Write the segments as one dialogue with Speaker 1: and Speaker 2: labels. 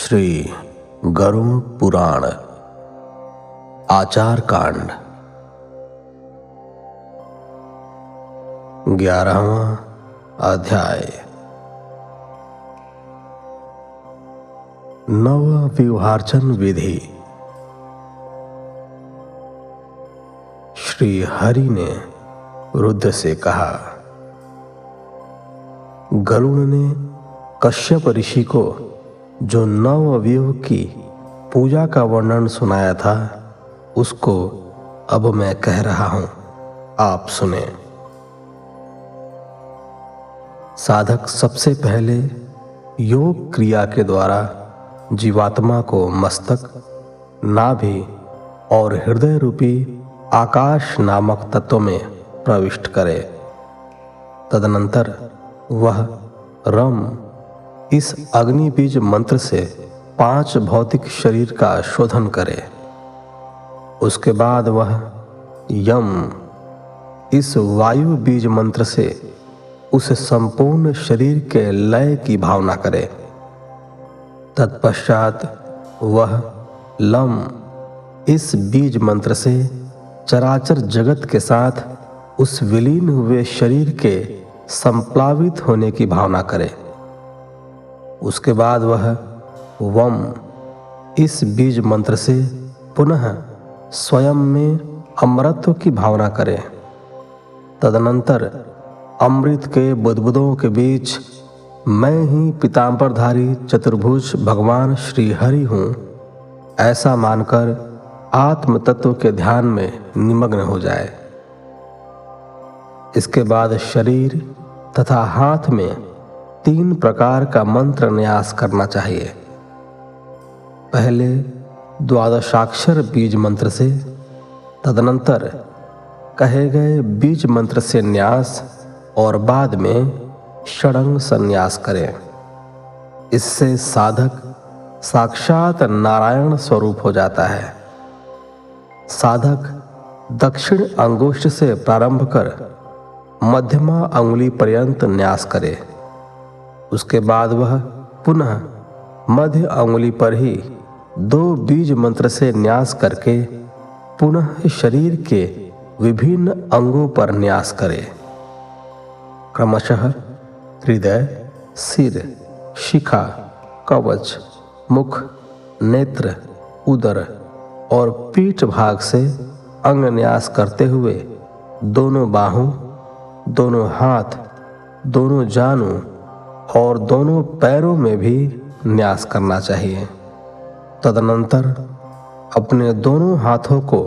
Speaker 1: श्री गरुड़ पुराण आचार कांड 11वां अध्याय। नव विवाहार्चन विधि। श्री हरि ने रुद्र से कहा, गरुड़ ने कश्यप ऋषि को जो नवविवाह की पूजा का वर्णन सुनाया था उसको अब मैं कह रहा हूं, आप सुने। साधक सबसे पहले योग क्रिया के द्वारा जीवात्मा को मस्तक, नाभि और हृदय रूपी आकाश नामक तत्व में प्रविष्ट करे। तदनंतर वह रम इस अग्नि बीज मंत्र से 5 भौतिक शरीर का शोधन करे। उसके बाद वह यम इस वायु बीज मंत्र से उस संपूर्ण शरीर के लय की भावना करे। तत्पश्चात वह लम इस बीज मंत्र से चराचर जगत के साथ उस विलीन हुए शरीर के संप्लावित होने की भावना करे। उसके बाद वह वम इस बीज मंत्र से पुनः स्वयं में अमरत्व की भावना करे। तदनंतर अमृत के बुदबुदों के बीच मैं ही पीतांबरधारी चतुर्भुज भगवान श्री हरि हूँ ऐसा मानकर आत्म तत्व के ध्यान में निमग्न हो जाए। इसके बाद शरीर तथा हाथ में 3 प्रकार का मंत्र न्यास करना चाहिए। पहले द्वादशाक्षर बीज मंत्र से, तदनंतर कहे गए बीज मंत्र से न्यास और बाद में षडंग संन्यास करें। इससे साधक साक्षात नारायण स्वरूप हो जाता है। साधक दक्षिण अंगुष्ठ से प्रारंभ कर मध्यमा अंगुली पर्यंत न्यास करे। उसके बाद वह पुनः मध्य अंगुली पर ही 2 बीज मंत्र से न्यास करके पुनः शरीर के विभिन्न अंगों पर न्यास करे। क्रमशः हृदय, सिर, शिखा, कवच, मुख, नेत्र, उदर और पीठ भाग से अंग न्यास करते हुए दोनों बाहों, दोनों हाथ, दोनों जानुं और दोनों पैरों में भी न्यास करना चाहिए। तदनंतर अपने दोनों हाथों को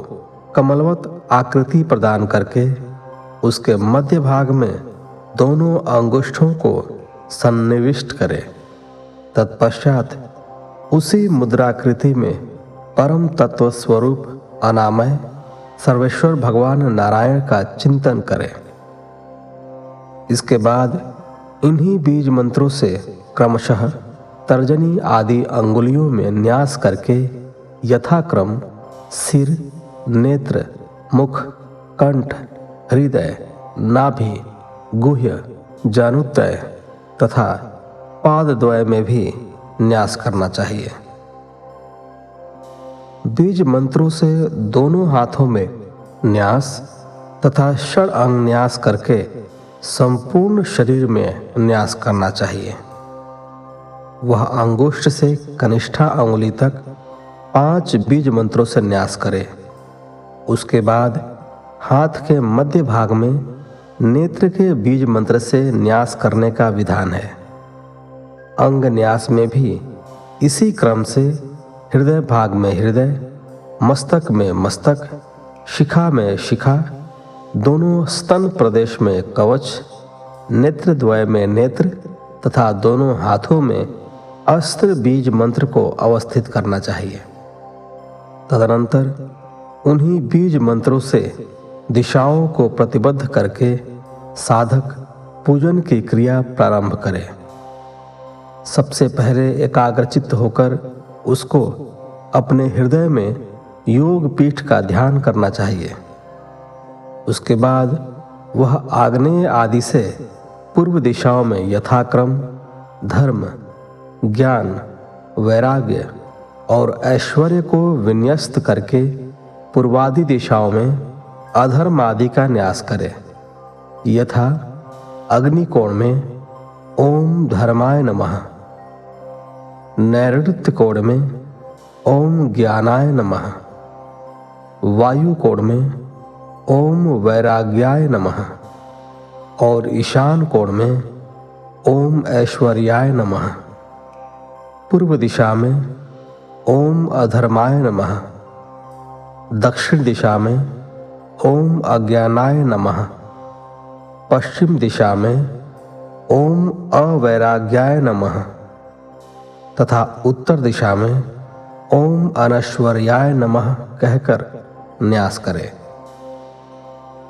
Speaker 1: कमलवत आकृति प्रदान करके उसके मध्य भाग में दोनों अंगुष्ठों को सन्निविष्ट करे। तत्पश्चात उसी मुद्राकृति में परम तत्व स्वरूप अनामय सर्वेश्वर भगवान नारायण का चिंतन करे। इसके बाद इन्हीं बीज मंत्रों से क्रमशः तर्जनी आदि अंगुलियों में न्यास करके यथाक्रम सिर, नेत्र, मुख, कंठ, हृदय, नाभि, गुह्य, जानुत्रय तथा पादद्वय में भी न्यास करना चाहिए। बीज मंत्रों से दोनों हाथों में न्यास तथा षड अंग न्यास करके संपूर्ण शरीर में न्यास करना चाहिए। वह अंगुष्ठ से कनिष्ठा अंगुली तक 5 बीज मंत्रों से न्यास करे। उसके बाद हाथ के मध्य भाग में नेत्र के बीज मंत्र से न्यास करने का विधान है। अंग न्यास में भी इसी क्रम से हृदय भाग में हृदय, मस्तक में मस्तक, शिखा में शिखा, दोनों स्तन प्रदेश में कवच, नेत्र द्वय में नेत्र तथा दोनों हाथों में अस्त्र बीज मंत्र को अवस्थित करना चाहिए। तदनंतर उन्हीं बीज मंत्रों से दिशाओं को प्रतिबद्ध करके साधक पूजन की क्रिया प्रारंभ करे। सबसे पहले एकाग्रचित्त होकर उसको अपने हृदय में योग पीठ का ध्यान करना चाहिए। उसके बाद वह आग्नेय आदि से पूर्व दिशाओं में यथाक्रम धर्म, ज्ञान, वैराग्य और ऐश्वर्य को विन्यस्त करके पूर्वादि दिशाओं में अधर्म आदि का न्यास करे। यथा अग्निकोण में ओम धर्माय नमः, नैऋत्य कोण में ओम ज्ञानाय नमः, वायु कोण में ओम वैराग्याय नमः और ईशान कोण में ओम ऐश्वर्याय नमः। पूर्व दिशा में ओम अधर्माय नमः, दक्षिण दिशा में ओम अज्ञानाय नमः, पश्चिम दिशा में ओम अवैराग्याय नमः तथा उत्तर दिशा में ओम अनश्वर्याय नमः कहकर न्यास करे।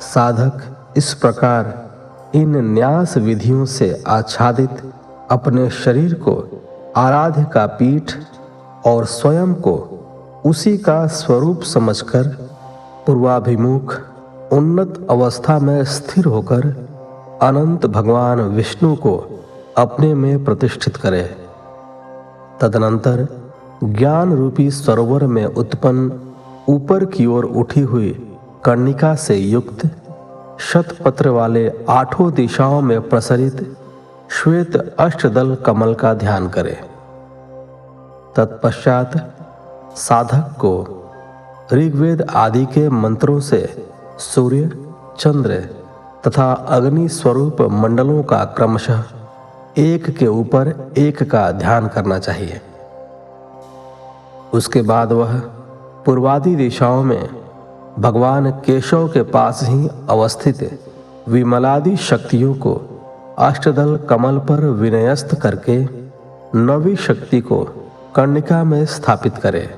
Speaker 1: साधक इस प्रकार इन न्यास विधियों से आच्छादित अपने शरीर को आराध्य का पीठ और स्वयं को उसी का स्वरूप समझकर पूर्वाभिमुख उन्नत अवस्था में स्थिर होकर अनंत भगवान विष्णु को अपने में प्रतिष्ठित करे। तदनंतर ज्ञान रूपी सरोवर में उत्पन्न ऊपर की ओर उठी हुई कर्णिका से युक्त शतपत्र वाले आठों दिशाओं में प्रसरित श्वेत अष्टदल कमल का ध्यान करे। तत्पश्चात साधक को ऋग्वेद आदि के मंत्रों से सूर्य, चंद्र तथा अग्नि स्वरूप मंडलों का क्रमशः एक के ऊपर एक का ध्यान करना चाहिए। उसके बाद वह पूर्वादि दिशाओं में भगवान केशव के पास ही अवस्थित विमलादि शक्तियों को अष्टदल कमल पर विन्यस्त करके नवी शक्ति को कर्णिका में स्थापित करे।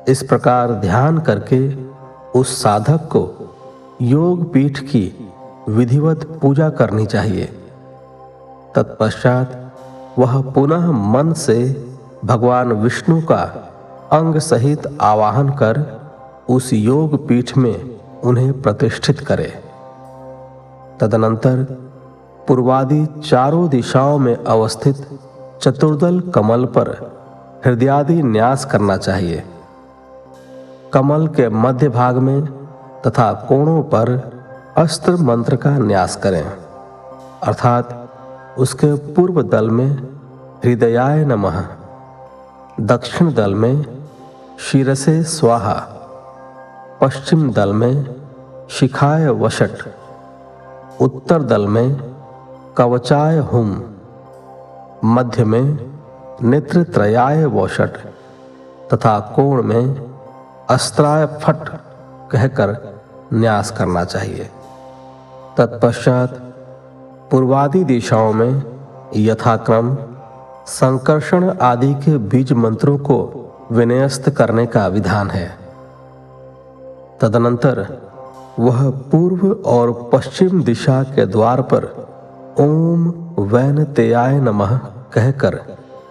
Speaker 1: इस प्रकार ध्यान करके उस साधक को योग पीठ की विधिवत पूजा करनी चाहिए। तत्पश्चात वह पुनः मन से भगवान विष्णु का अंग सहित आवाहन कर उस योग पीठ में उन्हें प्रतिष्ठित करे। तदनंतर पूर्वादि चारों दिशाओं में अवस्थित चतुर्दल कमल पर हृदयादि न्यास करना चाहिए। कमल के मध्य भाग में तथा कोणों पर अस्त्र मंत्र का न्यास करें, अर्थात उसके पूर्व दल में हृदयाय नमः, दक्षिण दल में शिरसे स्वाहा, पश्चिम दल में शिखाय वषट, उत्तर दल में कवचाय हुम, मध्य में नेत्रत्रयाय वषट तथा कोण में अस्त्राय फट कहकर न्यास करना चाहिए। तत्पश्चात पूर्वादि दिशाओं में यथाक्रम संकर्षण आदि के बीज मंत्रों को विन्यस्त करने का विधान है। तदनंतर वह पूर्व और पश्चिम दिशा के द्वार पर ओम वैनतेयाय नमः कहकर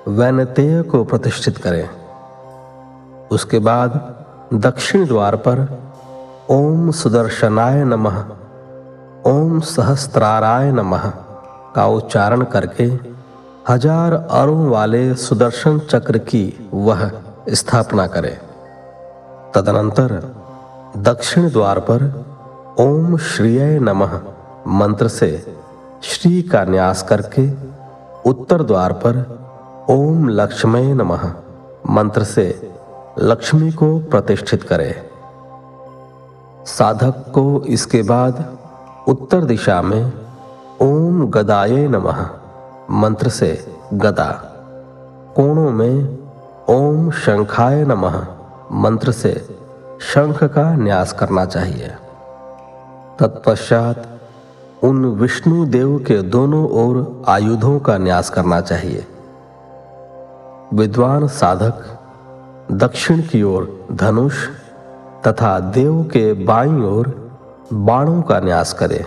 Speaker 1: वैनतेय को प्रतिष्ठित करें। उसके बाद दक्षिण द्वार पर ओम सुदर्शनाय नमः, ओम सहस्त्राराय नमः का उच्चारण करके 1000 अरों वाले सुदर्शन चक्र की वह स्थापना करे। तदनंतर दक्षिण द्वार पर ओम श्रीय नमः मंत्र से श्री का न्यास करके उत्तर द्वार पर ओम लक्ष्मय नमः मंत्र से लक्ष्मी को प्रतिष्ठित करे। साधक को इसके बाद उत्तर दिशा में ओम गदाये नमः मंत्र से गदा, कोणों में ओम शंखाय नमः मंत्र से शंख का न्यास करना चाहिए। तत्पश्चात उन विष्णु देव के दोनों ओर आयुधों का न्यास करना चाहिए। विद्वान साधक दक्षिण की ओर धनुष तथा देव के बाईं ओर बाणों का न्यास करे।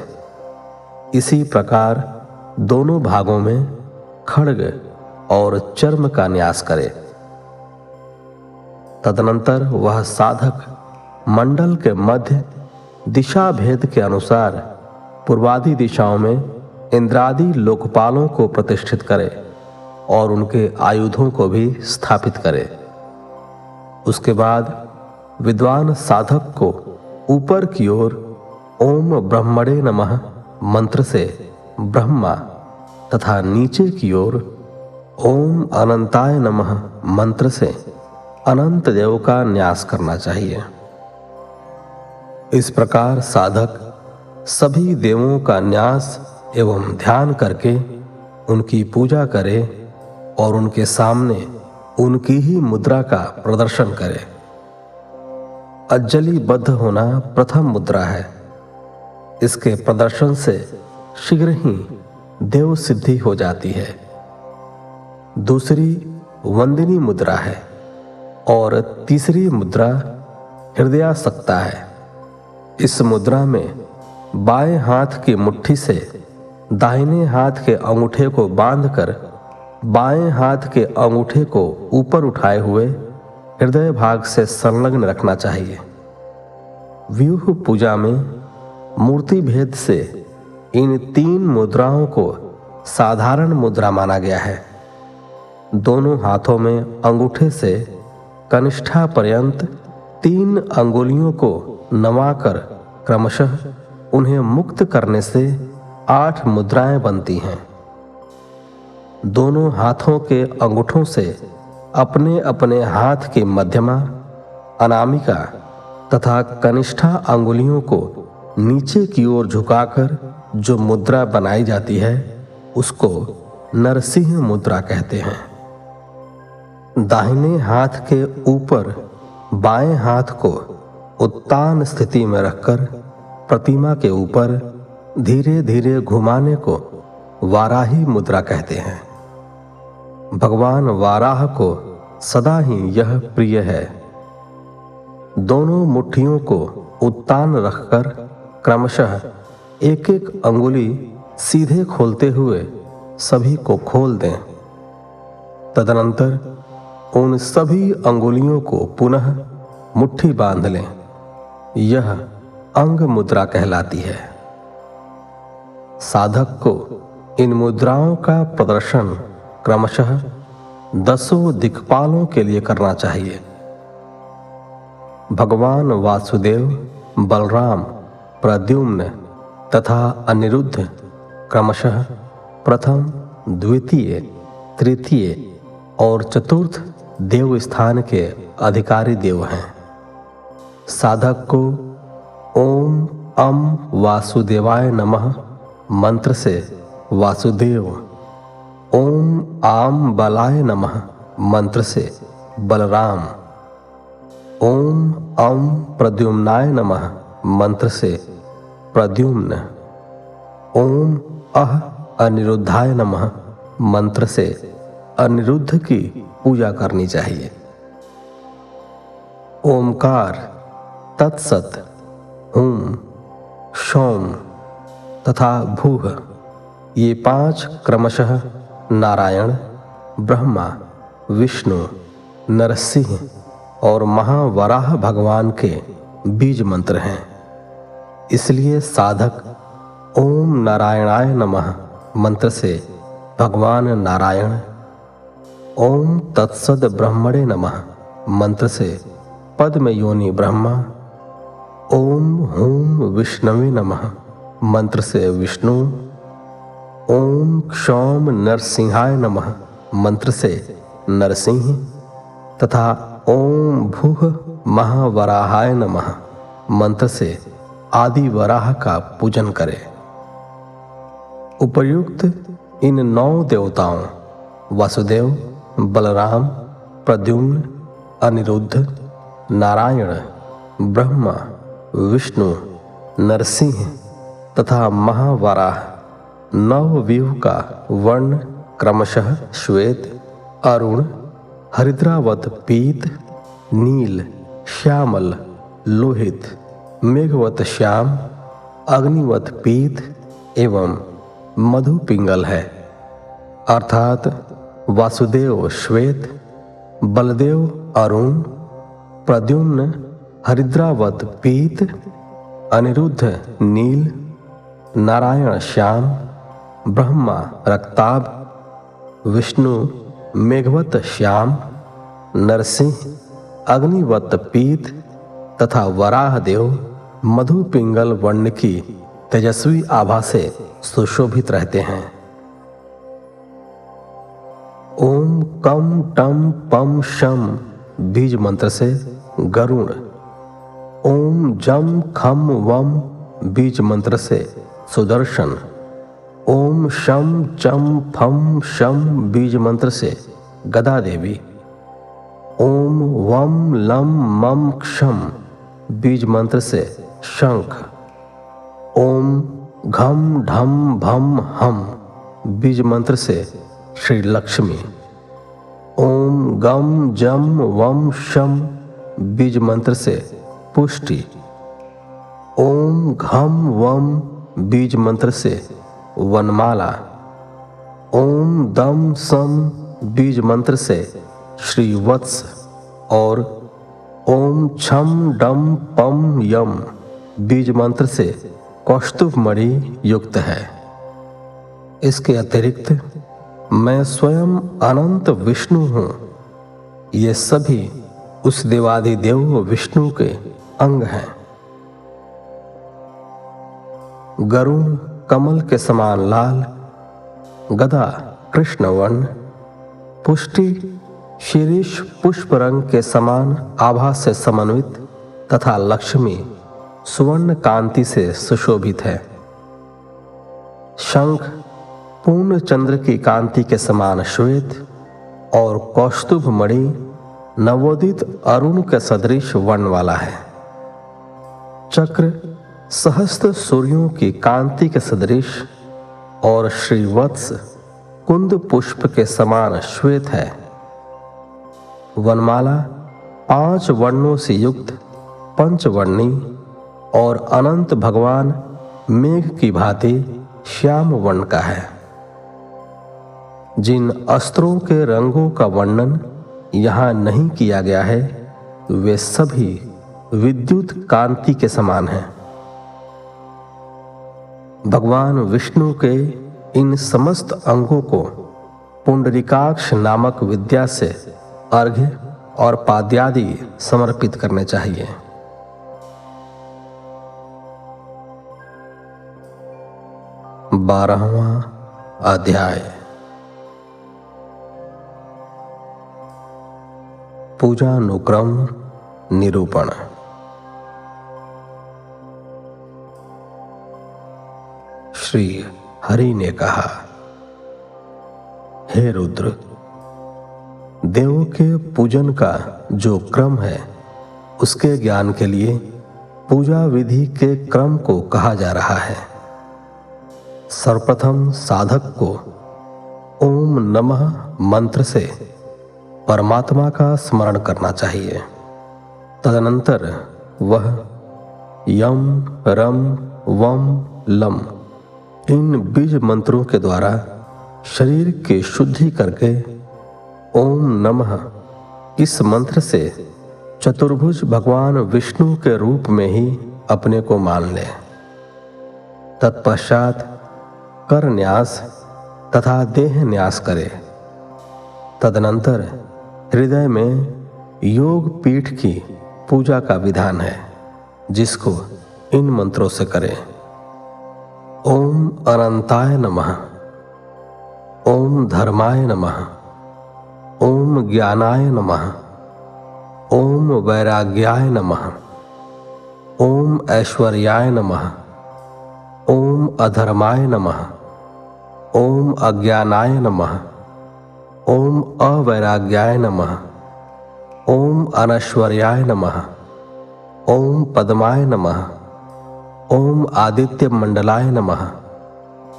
Speaker 1: इसी प्रकार दोनों भागों में खड्ग और चर्म का न्यास करे। तदनंतर वह साधक मंडल के मध्य दिशा भेद के अनुसार पूर्वादि दिशाओं में इंद्रादि लोकपालों को प्रतिष्ठित करे और उनके आयुधों को भी स्थापित करे। उसके बाद विद्वान साधक को ऊपर की ओर ओम ब्रह्मणे नमः मंत्र से ब्रह्मा तथा नीचे की ओर ओम अनंताय नमः मंत्र से अनंत देव का न्यास करना चाहिए। इस प्रकार साधक सभी देवों का न्यास एवं ध्यान करके उनकी पूजा करे और उनके सामने उनकी ही मुद्रा का प्रदर्शन करे। अज्जलिबद्ध होना प्रथम मुद्रा है। इसके प्रदर्शन से शीघ्र ही देव सिद्धि हो जाती है। दूसरी वंदिनी मुद्रा है और तीसरी मुद्रा हृदयासक्ता है। इस मुद्रा में बाएं हाथ की मुट्ठी से दाहिने हाथ के अंगूठे को बांधकर बाएं हाथ के अंगूठे को ऊपर उठाए हुए हृदय भाग से संलग्न रखना चाहिए। व्यूह पूजा में मूर्ति भेद से इन 3 मुद्राओं को साधारण मुद्रा माना गया है। दोनों हाथों में अंगूठे से कनिष्ठा पर्यंत 3 अंगुलियों को नवाकर क्रमशः उन्हें मुक्त करने से 8 मुद्राएं बनती हैं। दोनों हाथों के अंगूठों से अपने अपने हाथ की मध्यमा, अनामिका तथा कनिष्ठा अंगुलियों को नीचे की ओर झुकाकर जो मुद्रा बनाई जाती है उसको नरसिंह मुद्रा कहते हैं। दाहिने हाथ के ऊपर बाएं हाथ को उत्तान स्थिति में रखकर प्रतिमा के ऊपर धीरे धीरे घुमाने को वाराही मुद्रा कहते हैं। भगवान वाराह को सदा ही यह प्रिय है। दोनों मुट्ठियों को उत्तान रखकर क्रमशः एक एक अंगुली सीधे खोलते हुए सभी को खोल दें। तदनंतर उन सभी अंगुलियों को पुनः मुट्ठी बांध लें। यह अंग मुद्रा कहलाती है। साधक को इन मुद्राओं का प्रदर्शन क्रमशः 10 दिक्पालों के लिए करना चाहिए। भगवान वासुदेव, बलराम, प्रद्युम्न तथा अनिरुद्ध क्रमशः प्रथम, द्वितीय, तृतीय और चतुर्थ देव स्थान के अधिकारी देव हैं। साधक को ओम अम वासुदेवाय नमः मंत्र से वासुदेव, ओम आम बलाय नमः मंत्र से बलराम, ओम अम प्रद्युम्नाय नमः मंत्र से प्रद्युम्न, ओम अह अनिरुद्धाय नमः मंत्र से अनिरुद्ध की पूजा करनी चाहिए। ओमकार, तत्सत, हुम, शौम तथा भूह ये 5 क्रमशः नारायण, ब्रह्मा, विष्णु, नरसिंह और महावराह भगवान के बीज मंत्र हैं। इसलिए साधक ओम नारायणाय नमः मंत्र से भगवान नारायण, ओम तत्सद ब्रह्मणे नमः मंत्र से पद्म योनि ब्रह्मा, ओम हूम विष्णवे नमः मंत्र से विष्णु, ओम क्षौम नरसिंहाय नमः मंत्र से नरसिंह तथा ओम भूह महावराहाय नमः मंत्र से आदि वराह का पूजन करें। उपर्युक्त इन 9 देवताओं वासुदेव, बलराम, प्रद्युम्न, अनिरुद्ध, नारायण, ब्रह्मा, विष्णु, नरसिंह तथा महावराह 9 व्यूह का वर्ण क्रमशः श्वेत, अरुण, हरिद्रावत पीत, नील, श्यामल, लोहित, मेघवत श्याम, अग्निवत पीत एवं मधु पिंगल है। अर्थात वासुदेव श्वेत, बलदेव अरुण, प्रद्युम्न हरिद्रावत पीत, अनिरुद्ध नील, नारायण श्याम, ब्रह्मा रक्ताभ, विष्णु मेघवत श्याम, नरसिंह अग्निवत पीत तथा वराह देव मधु पिंगल वर्ण की तेजस्वी आभा से सुशोभित रहते हैं। ओम कम टम पम शम बीज मंत्र से गरुण, ओम जम खम वम बीज मंत्र से सुदर्शन, ओम शम चम फम शम बीज मंत्र से गदा देवी, ओम वम लम मम क्षम बीज मंत्र से शंख, ओम घम ढम भम हम बीज मंत्र से श्री लक्ष्मी, ओम गम जम वम शम बीज मंत्र से पुष्टि, ओम घम वम बीज मंत्र से वनमाला, ओम दम सम बीज मंत्र से श्री वत्स और ओम छम डम पम यम बीज मंत्र से कौस्तुभ मणि युक्त है। इसके अतिरिक्त मैं स्वयं अनंत विष्णु हूँ। ये सभी उस देवादिदेव विष्णु के अंग हैं। गरुण कमल के समान लाल, गदा कृष्णवर्ण, पुष्टि शीरीष पुष्प रंग के समान आभा से समन्वित तथा लक्ष्मी सुवर्ण कांति से सुशोभित है। शंख पूर्ण चंद्र की कांति के समान श्वेत और कौस्तुभ मणि नवोदित अरुण के सदृश वर्ण वाला है। चक्र सहस्त्र सूर्यों की कांति के सदृश और श्रीवत्स कुंद पुष्प के समान श्वेत है। वनमाला 5 वर्णों से युक्त पंचवर्णी और अनंत भगवान मेघ की भांति श्याम वर्ण का है। जिन अस्त्रों के रंगों का वर्णन यहाँ नहीं किया गया है वे सभी विद्युत कांति के समान हैं। भगवान विष्णु के इन समस्त अंगों को पुंडरीकाक्ष नामक विद्या से अर्घ्य और पाद्यादि समर्पित करने चाहिए। बारहवां अध्याय। पूजानुक्रम निरूपण। श्री हरि ने कहा, हे रुद्र, देवों के पूजन का जो क्रम है उसके ज्ञान के लिए पूजा विधि के क्रम को कहा जा रहा है। सर्वप्रथम साधक को ओम नमः मंत्र से परमात्मा का स्मरण करना चाहिए। तदनंतर वह यम रम वम लम इन बीज मंत्रों के द्वारा शरीर की शुद्धि करके ओम नमः इस मंत्र से चतुर्भुज भगवान विष्णु के रूप में ही अपने को मान ले। तत्पश्चात कर न्यास तथा देह न्यास करे। तदनंतर हृदय में योग पीठ की पूजा का विधान है, जिसको इन मंत्रों से करे। ओम अनंताय नमः, ओम धर्माय नमः, ओम ज्ञानाय नमः, ओम वैराग्याय नमः, ओम ऐश्वर्याय नमः, ओम अधर्माय नमः, ओम अज्ञानाय नमः, ओम अवैराग्याय नमः, ओम अनश्वर्याय नमः, ओम पद्माय नमः, ओम आदित्य मंडलाय नमः,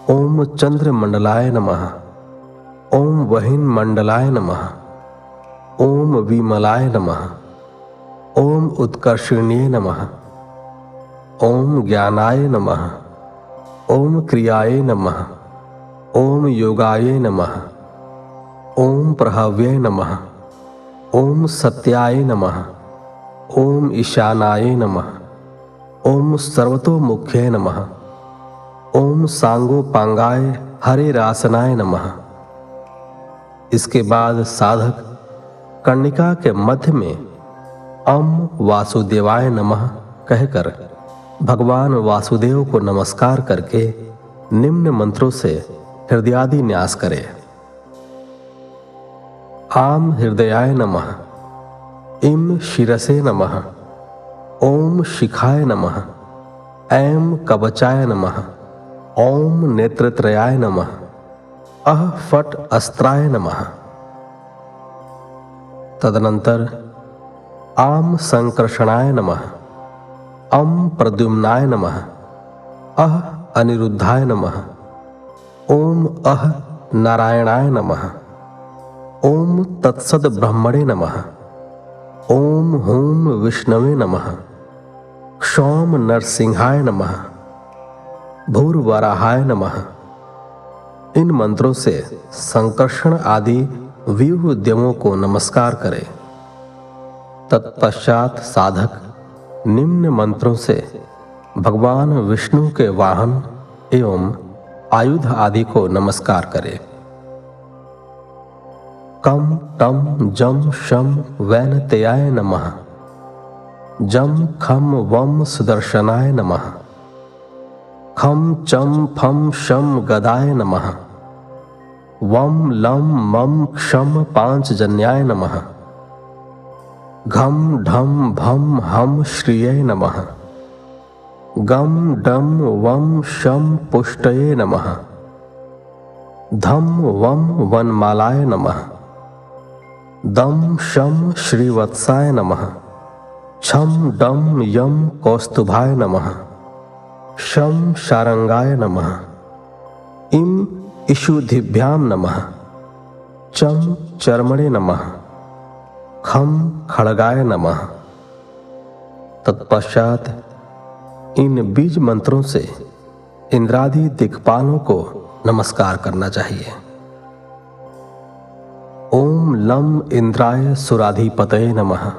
Speaker 1: ओम चंद्र मंडलाय नमः, ओम वहिन मंडलाय नमः, ओम विमलाय नमः, ओम उत्कर्षिण्ये नमः, ओम ज्ञानाय नमः, ओम क्रियाय नमः, ओम योगाय नमः, ओम प्रहव्ये नमः, ओम सत्याय नमः, ओम ईशानाय नमः, ओम सर्वतोमुख्ये नमः, ओम सांगोपांगाय हरिरासनाय नमः, इसके बाद साधक कर्णिका के मध्य में अम वासुदेवाय नमः कहकर भगवान वासुदेव को नमस्कार करके निम्न मंत्रों से हृदयादि न्यास करे। आम हृदयाय नमः, इम शिरसे नमः, ओम शिखाय नमः, ऐं कवचाय नमः, ओम नेत्रत्रयाय नमः, अह फट अस्त्राय नमः। तदनंतर आम संकर्षणाय नमः, अम प्रद्युम्नाय नमः, अह अनिरुद्धाय नमः, ओम अह नारायणाय नमः, ओम तत्सद ब्रह्मणे नमः, ओम हूम विष्णवे नमः, क्षौम नरसिंहाय नमः, भूर्वराहाय नमः। इन मंत्रों से संकर्षण आदि व्यूह उद्यमों को नमस्कार करे। तत्पश्चात साधक निम्न मंत्रों से भगवान विष्णु के वाहन एवं आयुध आदि को नमस्कार करे। कम टम जम शम वैनतेयाय नमः, जम खम वम सुदर्शनाय नमः, खम चम फम शम गदाय नमः, वम लम मम क्षम पांचजन्याय नमः, घम ढम भम हम श्रिये नमः, गम डम वम शम पुष्टये नमः, धम वम वनमालाय नमः, दम शम श्रीवत्साय नमः, छम डम यम कौस्तुभाय नमः, शम शारंगाय नमः, इम इषुधिभ्याम नमः, चम चर्मणे नमः, खम खड़गाय नमः। तत्पश्चात इन बीज मंत्रों से इंद्रादि दिक्पालों को नमस्कार करना चाहिए। ओम लम इंद्राय सुराधिपतये नमः,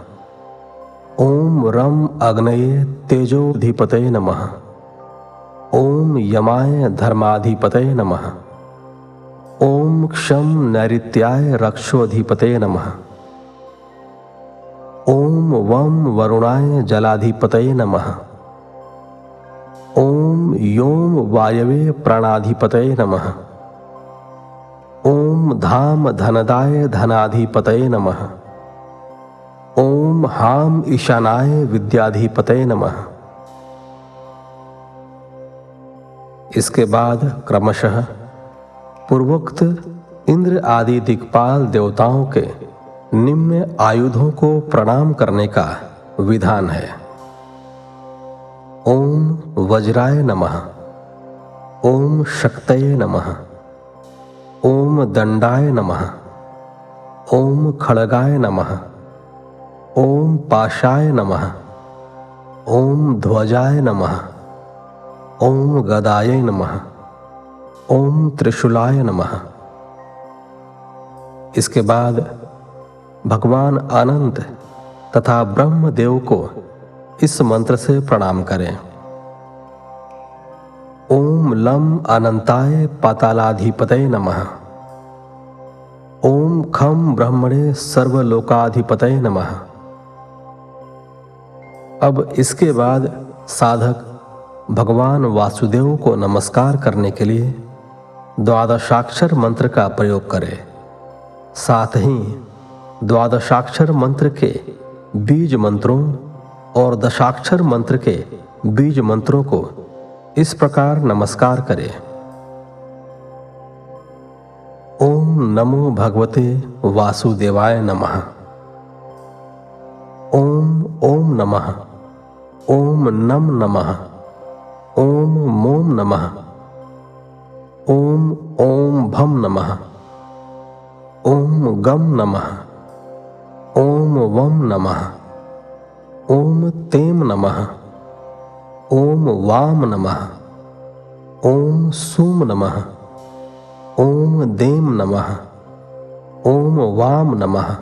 Speaker 1: ओम रम अग्नये तेजोधिपतये नमः, ओम यमाय धर्माधिपतये नमः, ओम क्षम नैऋत्याय रक्षोधिपतये नमः, ओम वम वरुणाय जलाधिपतये नमः, ओम योम वायवे प्राणाधिपतये नमः, ओम धाम धनदाय धनाधिपतये नमः, ओम हाम ईशानाय विद्याधिपतये नमः। इसके बाद क्रमशः पूर्वोक्त इंद्र आदि दिक्पाल देवताओं के निम्न आयुधों को प्रणाम करने का विधान है। ओम वज्राय नमः, ओम शक्तये नमः, ओम दंडाय नमः, ओम खड़गाय नमः, ओम पाशाय नमः, ओम ध्वजाय नमः, ओम गदाय नमः, ओम त्रिशूलाय नमः। इसके बाद भगवान अनंत तथा ब्रह्मदेव को इस मंत्र से प्रणाम करें। ओम लम अनंताय पातालाधिपतये नमः, ओम खम ब्रह्मणे सर्वलोकाधिपतये नमः। अब इसके बाद साधक भगवान वासुदेव को नमस्कार करने के लिए द्वादशाक्षर मंत्र का प्रयोग करे। साथ ही द्वादशाक्षर मंत्र के बीज मंत्रों और दशाक्षर मंत्र के बीज मंत्रों को इस प्रकार नमस्कार करे। ओम नमो भगवते वासुदेवाय नमः, ओम नमः, ओम नम नमः, ओम मोम नमः, ओम भम नमः, ओम गम नमः, ओम वम नमः, ओम तेम नमः, ओम वाम नमः, ओम सूम नमः, ओम देम नमः, ओम वाम नमः,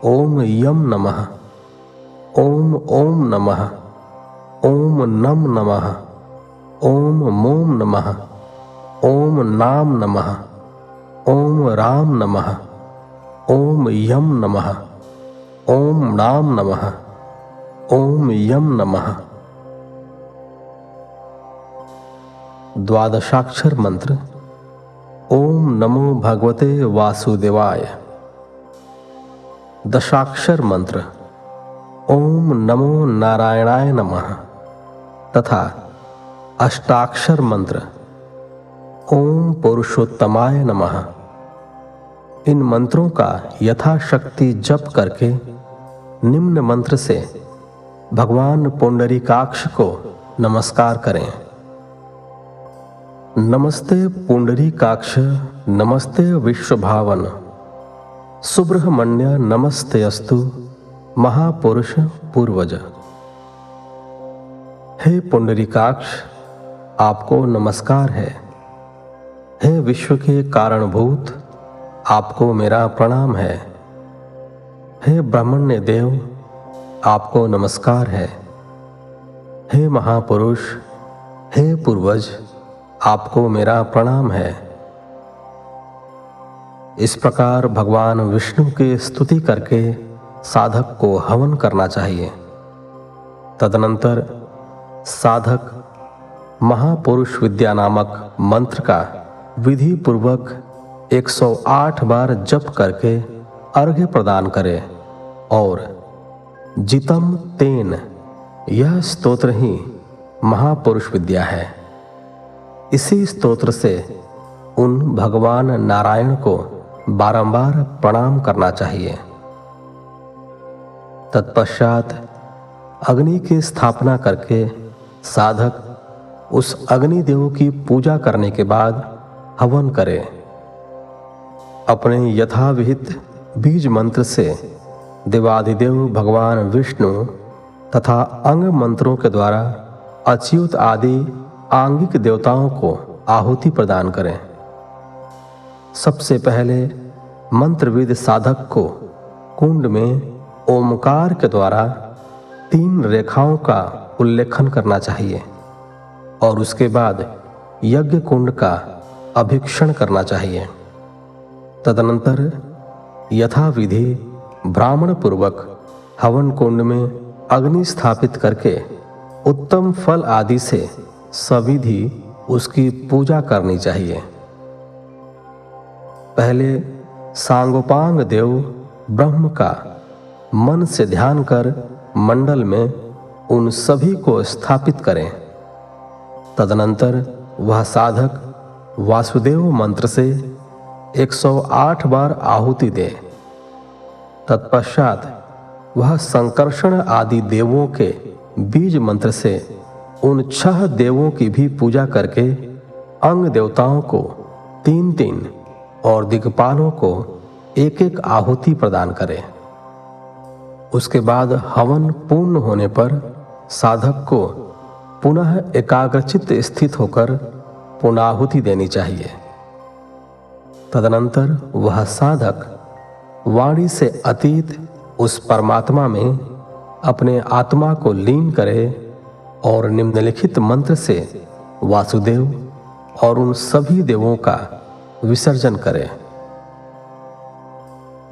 Speaker 1: ओम यम नमः, ओम नमः, ओम नम नमः, ओम मोम नमः, ओम नाम नमः, ओम राम नमः, ओम यम नमः, ओम नाम नमः, ओम यम नमः। द्वादशाक्षर मंत्र। ओम नमो भगवते वासुदेवाय। दशाक्षर मंत्र। ओम नमो नारायणाय नमः तथा अष्टाक्षर मंत्र। ओम पुरुषोत्तमाय नमः। इन मंत्रों का यथाशक्ति जप करके निम्न मंत्र से भगवान पुंडरीकाक्ष को नमस्कार करें। नमस्ते पुंडरीकाक्ष, नमस्ते विश्वभावन, सुब्रह्मण्य नमस्ते अस्तु महापुरुष पूर्वज। हे पुंडरीकाक्ष, आपको नमस्कार है। हे विश्व के कारणभूत, आपको मेरा प्रणाम है। हे ब्रह्मण्य देव, आपको नमस्कार है। हे महापुरुष, हे पूर्वज, आपको मेरा प्रणाम है। इस प्रकार भगवान विष्णु की स्तुति करके साधक को हवन करना चाहिए। तदनंतर साधक महापुरुष विद्या नामक मंत्र का विधि पूर्वक 108 बार जप करके अर्घ्य प्रदान करे और जितम तेन, यह स्तोत्र ही महापुरुष विद्या है। इसी स्तोत्र से उन भगवान नारायण को बारंबार प्रणाम करना चाहिए। तत्पश्चात अग्नि की स्थापना करके साधक उस अग्निदेव की पूजा करने के बाद हवन करे। अपने यथाविहित बीज मंत्र से देवाधिदेव भगवान विष्णु तथा अंग मंत्रों के द्वारा अच्युत आदि आंगिक देवताओं को आहुति प्रदान करें। सबसे पहले मंत्रविद साधक को कुंड में ओमकार के द्वारा 3 रेखाओं का उल्लेखन करना चाहिए और उसके बाद यज्ञ कुंड का अभिक्षण करना चाहिए। तदनंतर यथाविधि ब्राह्मण पूर्वक हवन कुंड में अग्नि स्थापित करके उत्तम फल आदि से सविधि उसकी पूजा करनी चाहिए। पहले सांगोपांग देव ब्रह्म का मन से ध्यान कर मंडल में उन सभी को स्थापित करें। तदनंतर वह साधक वासुदेव मंत्र से 108 बार आहुति दे। तत्पश्चात वह संकर्षण आदि देवों के बीज मंत्र से उन 6 देवों की भी पूजा करके अंग देवताओं को 3-3 और दिक्पालों को 1-1 आहुति प्रदान करे। उसके बाद हवन पूर्ण होने पर साधक को पुनः एकाग्रचित्त स्थित होकर पुनाहुति देनी चाहिए। तदनंतर वह साधक वाणी से अतीत उस परमात्मा में अपने आत्मा को लीन करे और निम्नलिखित मंत्र से वासुदेव और उन सभी देवों का विसर्जन करे।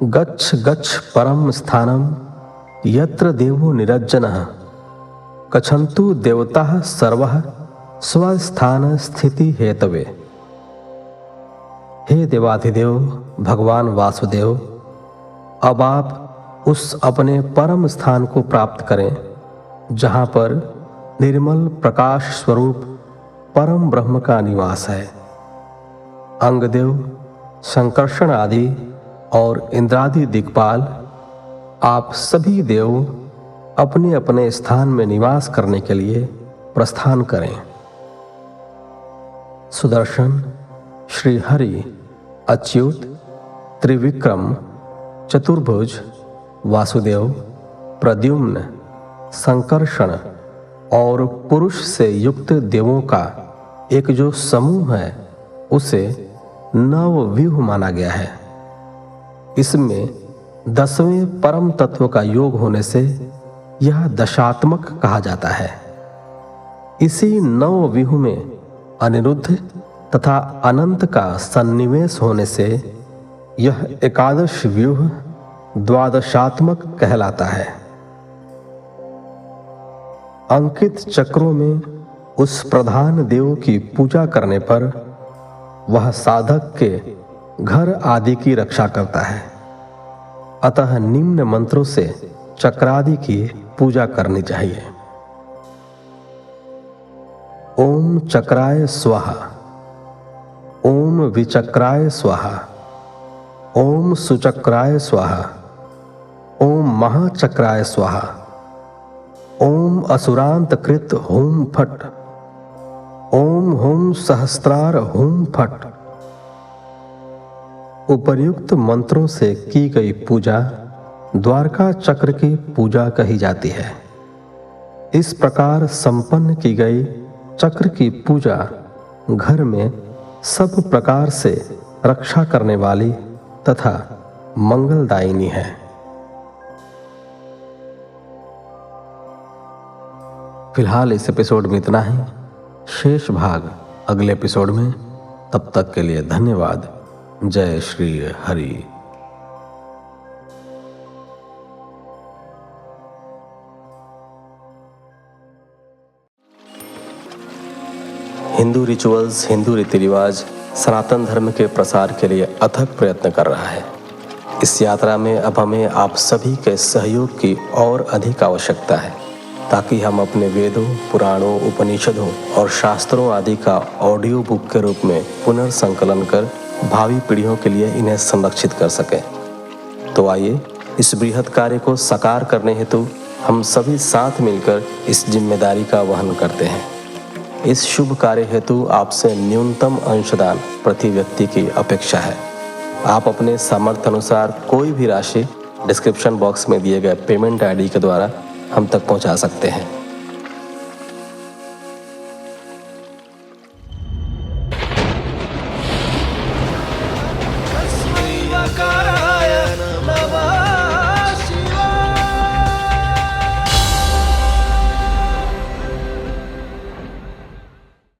Speaker 1: गच्छ गच्छ परम स्थानम यत्र देवो निरज्जनः कछन्तु देवताः सर्वः स्वस्थान स्थिति हेतवे। हे देवाधिदेव भगवान वासुदेव, अब आप उस अपने परम स्थान को प्राप्त करें जहां पर निर्मल प्रकाश स्वरूप परम ब्रह्म का निवास है। अंगदेव, संकर्षण आदि और इंद्रादि दिक्पाल, आप सभी देव अपने अपने स्थान में निवास करने के लिए प्रस्थान करें। सुदर्शन, श्री हरि, अच्युत, त्रिविक्रम, चतुर्भुज, वासुदेव, प्रद्युम्न, संकर्षण और पुरुष से युक्त देवों का एक जो समूह है उसे नवव्यूह माना गया है। इसमें 10वें परम तत्व का योग होने से यह दशात्मक कहा जाता है। इसी नवव्यूह में अनिरुद्ध तथा अनंत का सन्निवेश होने से यह एकादश व्यूह द्वादशात्मक कहलाता है। अंकित चक्रों में उस प्रधान देव की पूजा करने पर वह साधक के घर आदि की रक्षा करता है। अतः निम्न मंत्रों से चक्रादि की पूजा करनी चाहिए। ओम चक्राय स्वाहा, ओम विचक्राय स्वाहा, ओम सुचक्राय स्वाहा, ओम महाचक्राय स्वाहा, ओम असुरांतकृत हुम फट, ओम हुम सहस्त्रार हुम फट। उपर्युक्त मंत्रों से की गई पूजा द्वारका चक्र की पूजा कही जाती है। इस प्रकार संपन्न की गई चक्र की पूजा घर में सब प्रकार से रक्षा करने वाली तथा मंगलदायिनी है। फिलहाल इस एपिसोड में इतना ही। शेष भाग अगले एपिसोड में। तब तक के लिए धन्यवाद। जय श्री हरि। हिंदू रिचुअल्स, हिंदू रीति रिवाज सनातन धर्म के प्रसार के लिए अथक प्रयत्न कर रहा है। इस यात्रा में अब हमें आप सभी के सहयोग की और अधिक आवश्यकता है, ताकि हम अपने वेदों, पुराणों, उपनिषदों और शास्त्रों आदि का ऑडियो बुक के रूप में पुनर्संकलन कर भावी पीढ़ियों के लिए इन्हें संरक्षित कर सकें। तो आइए इस बृहत् कार्य को साकार करने हेतु हम सभी साथ मिलकर इस जिम्मेदारी का वहन करते हैं। इस शुभ कार्य हेतु आपसे न्यूनतम अंशदान प्रति व्यक्ति की अपेक्षा है। आप अपने सामर्थ्य अनुसार कोई भी राशि डिस्क्रिप्शन बॉक्स में दिए गए पेमेंट आईडी के द्वारा हम तक पहुंचा सकते हैं।